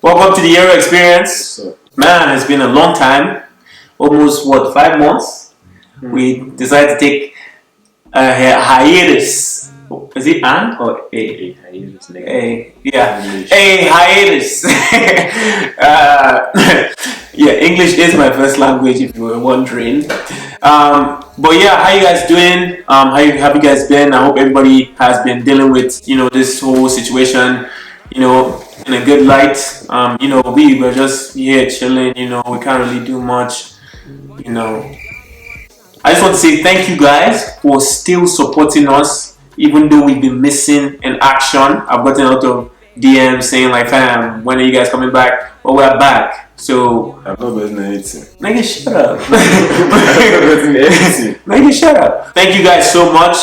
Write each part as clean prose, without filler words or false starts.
Welcome to the Euro Experience. So, Man, it's been a long time. Almost, 5 months? We decided to take a hiatus. Is it an or a? hiatus, Yeah. English. A hiatus. Yeah, English is my first language if you were wondering. But yeah, how you guys doing? How have you guys been? I hope everybody has been dealing with, this whole situation, in a good light. We were just here chilling, we can't really do much, I just want to say thank you guys for still supporting us, even though we've been missing in action. I've gotten a lot of DMs saying like, fam, when are you guys coming back? Well, we're back. So I've not gotten anything. nigga, shut up. I've not gotten anything. Nigga, shut up. Thank you guys so much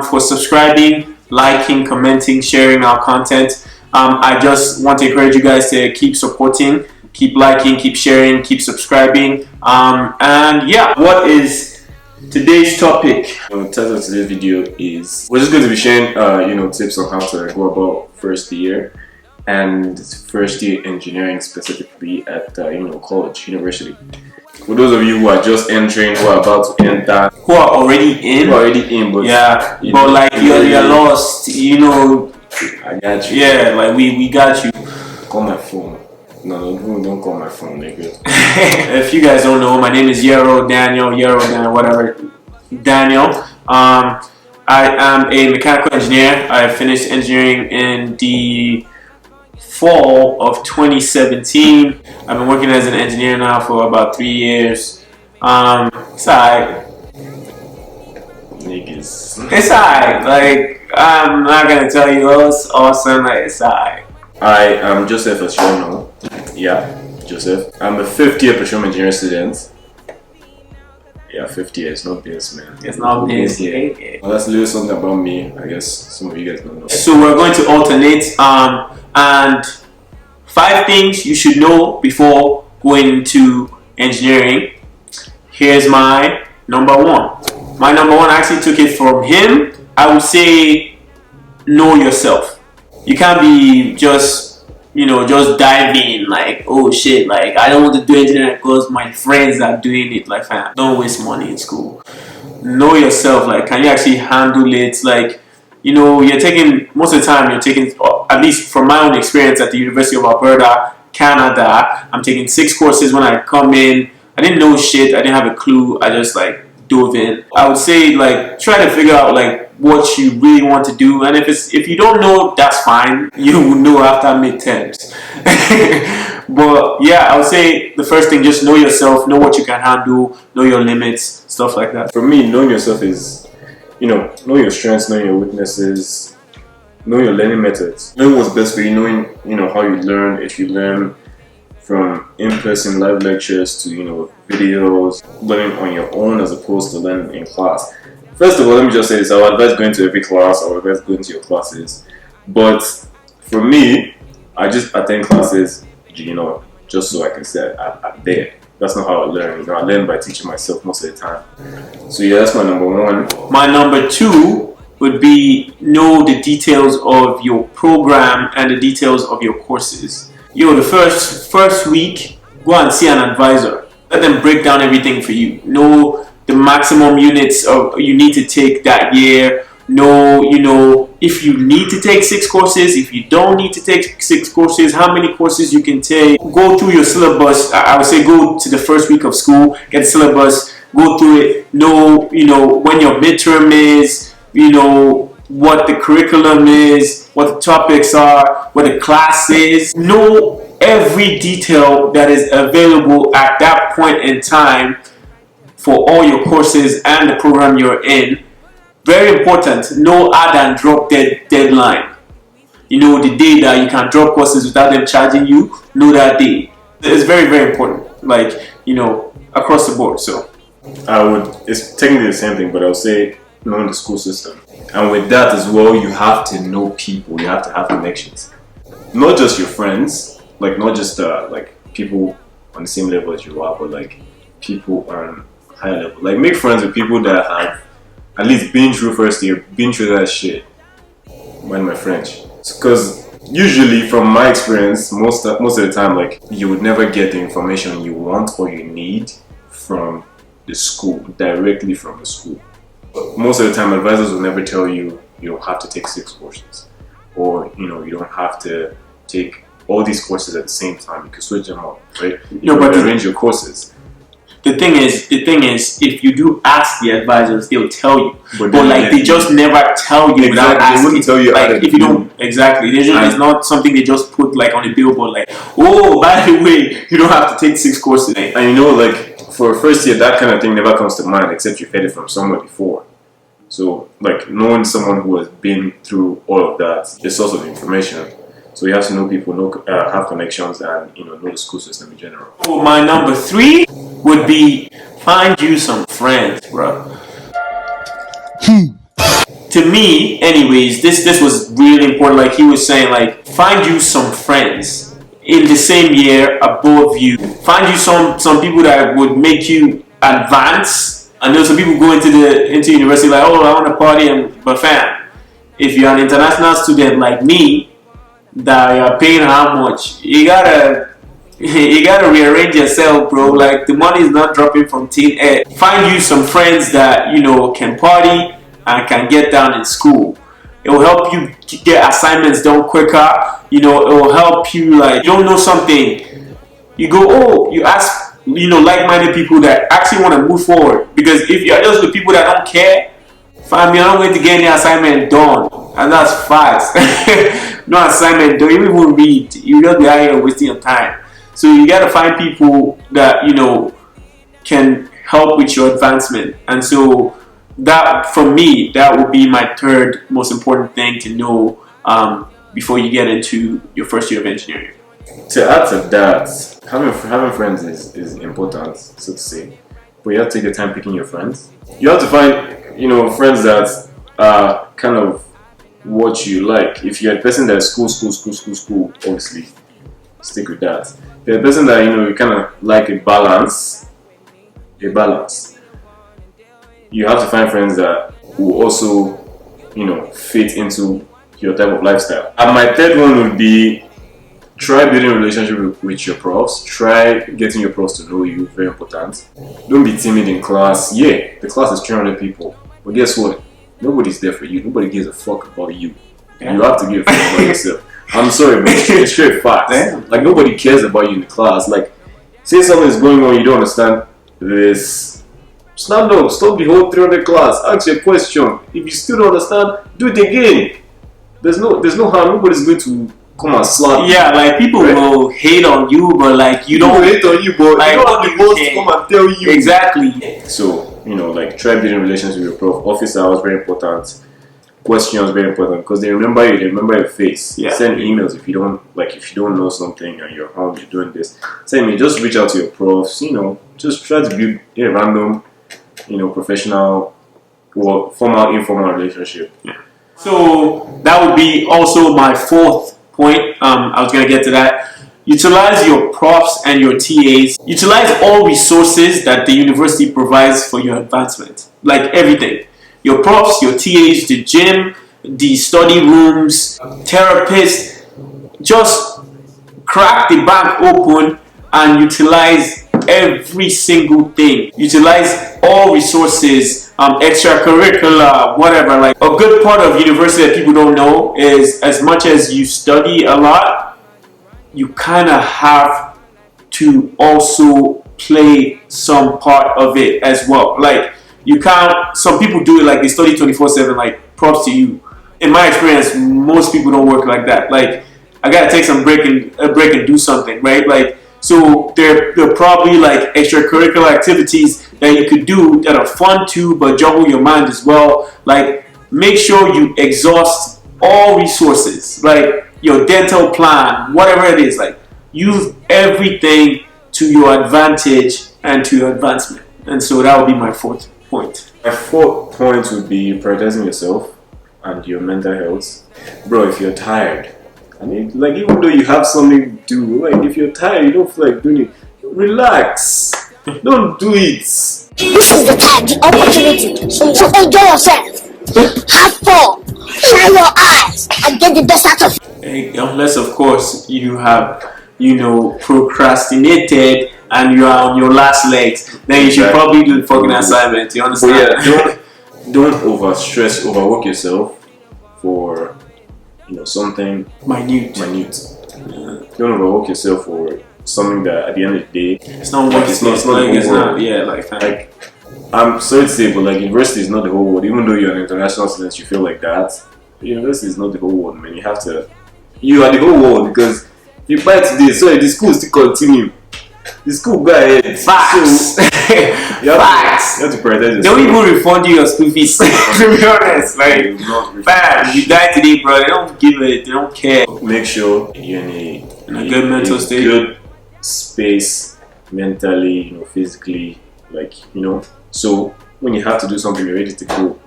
for subscribing, liking, commenting, sharing our content. I just want to encourage you guys to keep supporting, keep liking, keep sharing, keep subscribing. And yeah, what is today's topic? The title of today's video is we're just going to be sharing tips on how to go about first year and first year engineering, specifically at college, university. For those of you who are just entering, who are about to enter, Who are already in? but Yeah, you but know, like you're lost, I got you. Yeah, like we got you. Call my phone. No, don't call my phone, nigga. If you guys don't know, my name is Daniel, whatever, Daniel. I am a mechanical engineer. I finished engineering in the fall of 2017. I've been working as an engineer now for about 3 years. It's alright. Niggas. It's alright. Like, I'm not gonna tell you, oh, it's awesome. Like, it's alright. I am Joseph, as you all know. Yeah, Joseph. I'm a 5th year petroleum engineering student. Yeah, 5th year. It's not this, man. It's not this. Well, that's a little something about me. I guess some of you guys don't know. So we're going to alternate. And 5 things you should know before going into engineering. Here's my number 1. My number 1, I actually took it from him. I would say know yourself. You can't be just diving like, oh shit, like I don't want to do engineering because my friends are doing it. Like, fam, don't waste money in school. Know yourself. Like, can you actually handle it? Like, you're taking, most of the time you're taking, at least from my own experience at the University of Alberta, Canada, I'm taking 6 courses when I come in. I didn't know shit. I didn't have a clue. I just like dove in. I would say like try to figure out like what you really want to do, and if you don't know, that's fine. You will know after midterms. But yeah, I would say the first thing, just know yourself, know what you can handle, know your limits, stuff like that. For me, knowing yourself is, know your strengths, knowing your weaknesses, know your learning methods, knowing what's best for you, knowing how you learn. If you learn from in-person live lectures to videos, learning on your own as opposed to learning in class. First of all, let me just say this: I would advise going to every class. I would advise going to your classes. But for me, I just attend classes, just so I can say I'm there. That's not how I learn. I learn by teaching myself most of the time. So yeah, that's my number 1. My number 2 would be know the details of your program and the details of your courses. The first week, go and see an advisor. Let them break down everything for you. Know the maximum units you need to take that year. Know, if you need to take 6 courses, if you don't need to take 6 courses, how many courses you can take. Go through your syllabus. I would say go to the first week of school, get the syllabus, go through it. Know, when your midterm is, what the curriculum is, what the topics are, what the class is. Know every detail that is available at that point in time for all your courses and the program you're in. Very important, no add and drop deadline. The day that you can drop courses without them charging you, know that day. It's very, very important, like, across the board. So it's technically the same thing, but I would say knowing the school system. And with that as well, you have to know people, you have to have connections. Not just your friends, like not just like people on the same level as you are, but like people on higher level. Like make friends with people that have at least been through first year, been through that shit. Mind my French. Because Usually, from my experience, most of the time, like you would never get the information you want or you need from the school, directly from the school. Most of the time, advisors will never tell you you don't have to take 6 courses, or you don't have to take all these courses at the same time. You can switch them up, right? But arrange your courses. The thing is, if you do ask the advisors, they'll tell you. But like they just never tell you without asking. They wouldn't tell you like if you don't exactly. It's not something they just put like on a billboard. Like, oh, by the way, you don't have to take 6 courses. And like for first year, that kind of thing never comes to mind except you've heard it from somewhere before. So like knowing someone who has been through all of that is source of information. So you have to know people, have connections, and know the school system in general. So my number 3 would be find you some friends, bro. To me, anyways, this was really important. Like he was saying, like find you some friends in the same year above you. Find you some people that would make you advance. I know some people go into university like, oh, I want to party, but fam, if you're an international student like me, that you're paying how much, you gotta rearrange yourself, bro. Like the money is not dropping from thin air. Find you some friends that can party and can get down in school. It will help you get assignments done quicker. It will help you, like you don't know something, you go, you ask like-minded people that actually want to move forward. Because if you're just with people that don't care, fam, you're not going to get any assignment done. And that's facts. No assignment, don't even read. You just be out here wasting your time. So you gotta find people that can help with your advancement. And so that, for me, that would be my 3rd most important thing to know before you get into your first year of engineering. To add to that, having friends is important, so to say. But you have to take your time picking your friends. You have to find friends that are kind of what you like. If you're a person that's school, obviously stick with that. If you're a person that you kind of like a balance, you have to find friends that will also fit into your type of lifestyle. And my 3rd one would be try building a relationship with your profs. Try getting your profs to know you. Very important. Don't be timid in class. Yeah, the class is 300 people, but guess what? Nobody's there for you. Nobody gives a fuck about you. You have to give a fuck about yourself. I'm sorry, but it's straight facts. Like nobody cares about you in the class. Like, say something is going on, you don't understand this. Stand up, stop the whole 300 class. Ask your question. If you still don't understand, do it again. There's no harm. Nobody's going to come and slap you. Yeah, like people will hate on you, but like you don't hate on you, but like, you don't have the balls to come and tell you. Exactly. So like try building relations with your prof. Office hours very important. Questions very important because they remember you. They remember your face. Yeah. Send emails if you don't know something and you're home, you're doing this. Send me. Just reach out to your profs. Just try to build a random, professional or formal, informal relationship. Yeah. So that would be also my 4th point. I was gonna get to that. Utilize your profs and your TAs. Utilize all resources that the university provides for your advancement. Like everything. Your profs, your TAs, the gym, the study rooms, therapists. Just crack the bank open and utilize every single thing. Utilize all resources, extracurricular, whatever. Like a good part of university that people don't know is as much as you study a lot, you kind of have to also play some part of it as well. Like you can't, some people do it like they study 24/7, like props to you. In my experience, most people don't work like that. Like I gotta take a break and do something, right? Like so there are probably like extracurricular activities that you could do that are fun too, but juggle your mind as well. Like make sure you exhaust all resources, like your dental plan, whatever it is, like use everything to your advantage and to your advancement. And so that would be my 4th point. My 4th point would be prioritizing yourself and your mental health. Bro, if you're tired, even though you have something to do, like if you're tired, you don't feel like doing it, relax. Don't do it. This is the time, the opportunity to enjoy yourself. Have fun. Shine your eyes and get the best out of you. Unless, of course, you have, procrastinated and you are on your last legs, then you should probably do the fucking assignment. You But understand? yeah, don't overwork yourself for something Minute. Don't overwork yourself for something that at the end of the day It's not worth it's not it. the whole It's not. world. Yeah, like Like, I'm sorry to say, but like university is not the whole world. Even though you're an international student, you feel like that. University is not the whole world, man. You are the whole world, because if you buy today, sorry, the school still continue. The school go ahead. facts. So you Facts. have to prioritize They don't yourself. even refund you your school fees. To be honest, They like, will not refund fam, you die today, bro. They don't give it. They don't care. Make sure you're in a good mental state. good space, mentally, physically, so when you have to do something, you're ready to go.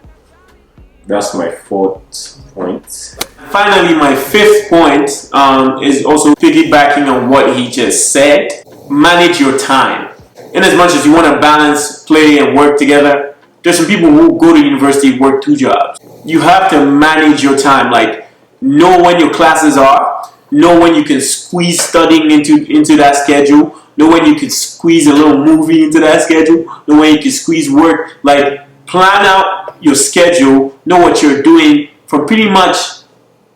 That's my 4th point. Finally, my 5th point is also piggybacking on what he just said. Manage your time. In as much as you want to balance play and work together, there's some people who go to university, work 2 jobs. You have to manage your time. Like, know when your classes are, know when you can squeeze studying into that schedule, know when you can squeeze a little movie into that schedule, know when you can squeeze work. Like, plan out your schedule, know what you're doing from pretty much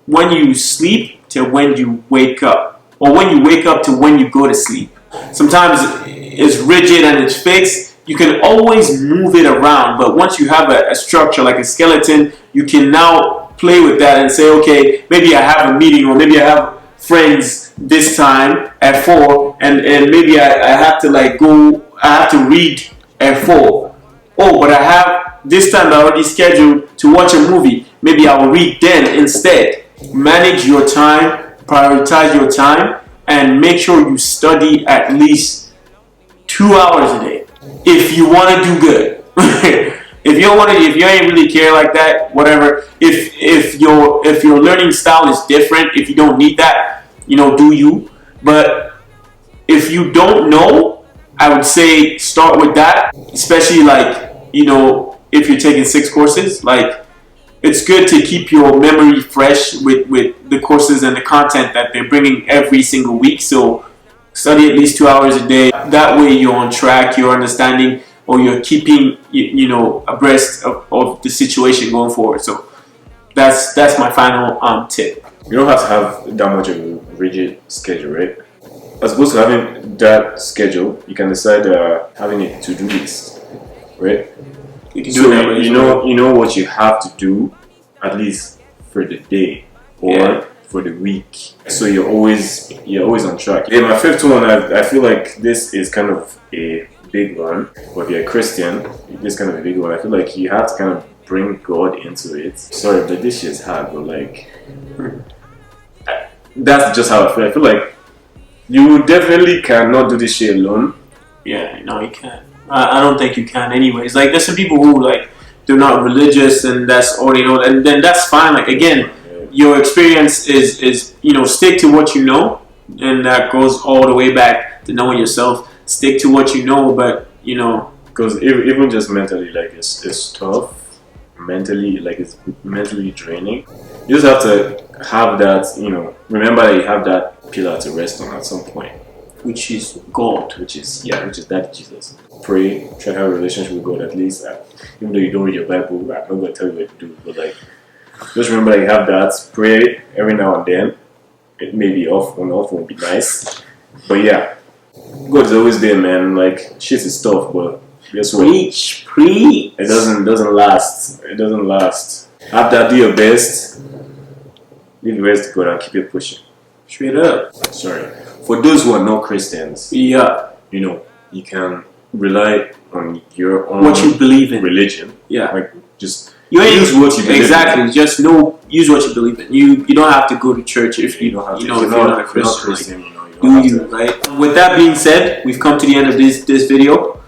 when you sleep to when you wake up, or when you wake up to when you go to sleep. Sometimes it's rigid and it's fixed. You can always move it around, but once you have a structure like a skeleton, you can now play with that and say, okay, maybe I have a meeting, or maybe I have friends this time at 4, and maybe I have to I have to read at 4. Oh, but I have this time I already scheduled to watch a movie. Maybe I will read then instead. Manage your time, prioritize your time, and make sure you study at least 2 hours a day if you want to do good. If you ain't really care like that, whatever. If your learning style is different, if you don't need that, do you. But if you don't know, I would say start with that, especially if you're taking 6 courses. Like, it's good to keep your memory fresh with the courses and the content that they're bringing every single week. So study at least 2 hours a day. That way you're on track, you're understanding, or you're keeping abreast of the situation going forward. So that's my final tip. You don't have to have that much of a rigid schedule, right? As opposed to having that schedule, you can decide having a to-do list, right? You can So do it that way. you know what you have to do, at least for the day or for the week. So you're always on track. Yeah, my 5th one, I feel like this is kind of a big one. But if you're a Christian, this is kind of a big one. I feel like you have to kind of bring God into it. Sorry, but this shit's hard, but that's just how I feel. I feel like you definitely cannot do this shit alone. Yeah, no, you can't. I don't think you can anyways. Like, there's some people who, they're not religious and that's all they know, and then that's fine. Like, again, your experience is stick to what you know, and that goes all the way back to knowing yourself. Stick to what you know, but because even just mentally, it's tough. Mentally, it's mentally draining. You just have to have that, remember that you have that pillar to rest on at some point, which is God, which is that Jesus. Pray, try to have a relationship with God at least. Even though you don't read your Bible, I'm not going to tell you what to do, but just remember that you have that. Pray every now and then. It may be off and off, would be nice, but yeah, God is always there, man. Shit is tough, but guess what? Preach. It doesn't last. It doesn't last. After, do your best. Leave the rest to God and keep it pushing. Straight up. Sorry. For those who are not Christians, yeah, you can rely on your own what you believe in. religion. Yeah. Just use what you believe exactly. in. Just use what you believe in. You don't have to go to church if you don't have to. if you're not a If you're not Christian. Christian, Right? With that being said, we've come to the end of this video.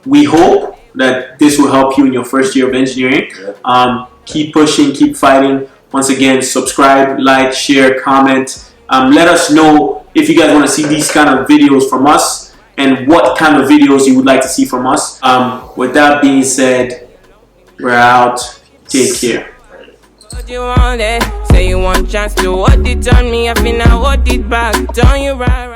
We hope that this will help you in your first year of engineering. Yeah. Keep pushing, keep fighting. Once again, subscribe, like, share, comment. Let us know if you guys want to see these kind of videos from us and what kind of videos you would like to see from us. With that being said, we're out. Take care. What you want it? Say you want chance to hold it on me, I finna hold it back. Turn you right.